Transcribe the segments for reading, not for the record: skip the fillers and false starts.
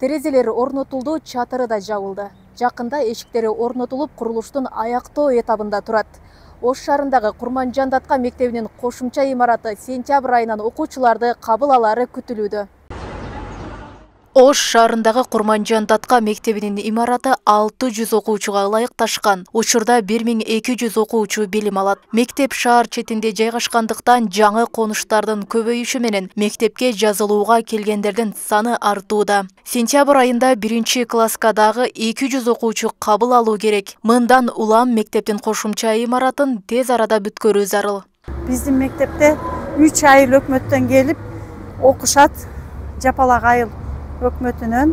Терезелери орнотулду, чатыры да жабылды. Жакында эшиктери орнотулуп, курулуштун аяктоо этабында турат. Ош шаарындагы Курманжандатка мектебинин кошумча имараты сентябрь айынан окуучуларды кабыл алары күтүлүүдө. Ош шаарындагы Курманжандатка мектебинин имараты 600 окуучуга ылайыкташкан. Учурда 1200 окуучу билим алат. Мектеп шаар четинде жайгашкандыктан жаңы конуштардын көбөйүшү менен мектепке жазылууга келгендердин саны артууда. Сентябрь айында 1-класска дагы 200 окуучу кабыл алуу керек. Мындан улам мектептин кошумча имаратын тез арада бүткөрүү зарыл. Биздин мектепте 3 айыл өкмөттөн келип окушат. Жапалак айыл өкмөтүнөн,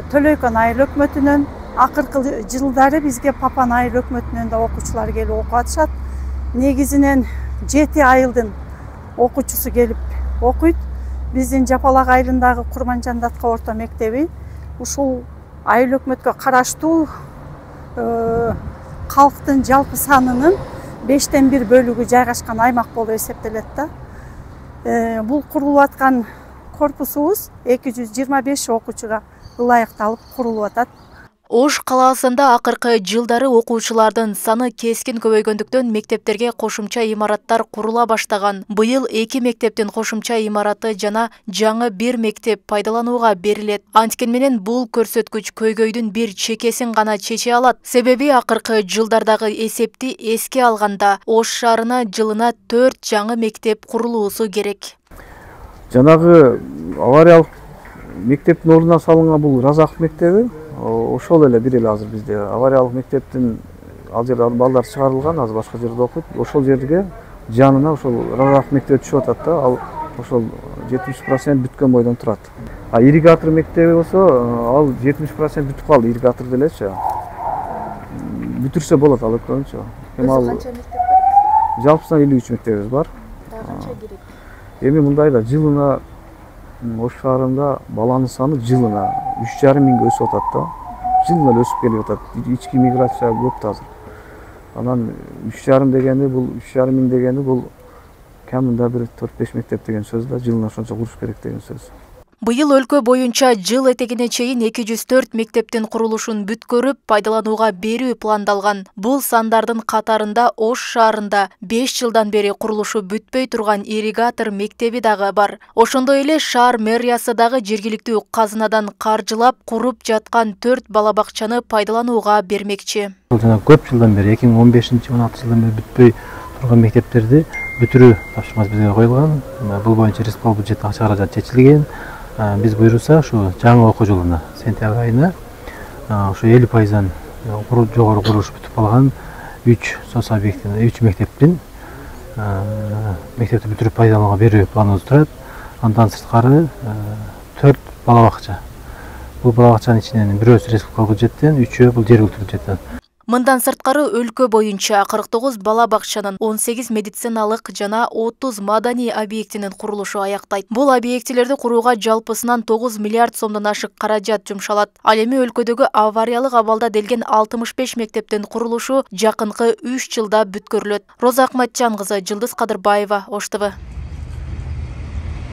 Төлөйкөн айыл өкмөтүнөн, акыркы жылдары бизге Папан айыл өкмөтүнөн да окуучулар келип окуп атышат. Негизинен 7 айылдын окуучусу келип окуйт. Биздин Жапалак айылындагы Курманжандатка орто мектеби ушул айыл өкмөткө караштуу калктын жалпы санынын 5тен 1 бөлүгү жайгашкан аймак болуп эсептелет да. Бул курулуп аткан корпусубуз 225 окуучуга ылайыкталып курулуп атат. Ош калаасында акыркы жылдары окуучулардын саны кескин көбөйгөндүктөн мектептерге кошумча имараттар курула баштаган. Быйыл 2 мектептин кошумча имараты жана жаңы 1 мектеп пайдаланууга берилет. Анткени менен бул көрсөткүч көйгөйдүн бир чекесин гана чече алат. Себеби акыркы жылдардагы эсепти эске алганда Ош шаарына жылына 4 жаңы мектеп курулуусу керек. Жанагы авариялык мектептин ордуна салынган бул Разаков мектеби, ошол эле бир эле азыр бизде авариялык мектептин ал жерде балдар чыгарылган, азыр башка жерде окуйт. Ошол жерге жанына ошол Разаков мектеби түшүп атат да, ал ошол 70% бүткөн бойдон турат. А ирригатор мектеби болсо, ал 70% бүтүп калды, ирригатор делечи. Бүтүрсө болот ал экөөнчү. Канча мектеп бар? Жалпысынан 53 мектебибиз бар. Канча керек? Эми мындай да жылына Ош шаарында баланын саны жылына 3,5 миңге өсүп атат да. Жылына өсүп келип атат. Ички миграция көп азыр. Анан 3,5 дегени бул 3,5 миң дегени бул кеминде бир 4-5 мектеп деген сөз да, жылына ошончо куруш керек деген сөз. Быйыл өлкө боюнча жыл этегине чейин 204 мектептин курулушун бүткөрүп пайдаланууга берүү пландалган. Бул сандардын катарында Ош шаарында 5 жылдан бери курулушу бүтпөй турган ирригатор мектеби дагы бар. Ошондой эле шаар мэриясы дагы жергиликтүү казынадан каржылап куруп жаткан 4 бала бакчаны пайдаланууга бермекчи. Жана көп жылдан бери 2015-16 жылдан бери бүтпөй турган мектептерди бүтүрүү тапшырмасы бизге коюлган. Бул боюнча республика бюджеттин акча каражаты чечилген. Биз буйруса ушу жаңы окуу жылына сентябрь айына ушу 50%дан жогору курулуш бүтүп калган 3 соц объектин 3 мектептин мектепти бүтүрүп пайдаланууга берүү планыбыз турат. Андан сырткары 4 бала бакча. Бул бала бакчанын ичинен бирөөсү республикалык бюджеттен, 3-өө бул жергиликтүү бюджеттен. Мындан сырткары өлкө боюнча 49 бала бакчанын 18 медициналык жана 30 маданий объектинин курулушу аяктайт. Бул объектилерди курууга жалпысынан 9 миллиард сомдон ашык каражат жумшалат. Ал эми өлкөдөгү авариялык абалда делген 65 мектептин курулушу жакынкы 3 жылда бүткөрүлөт. Роза Акматжан кызы, Жылдыз Кадырбаева, Ош ТВ.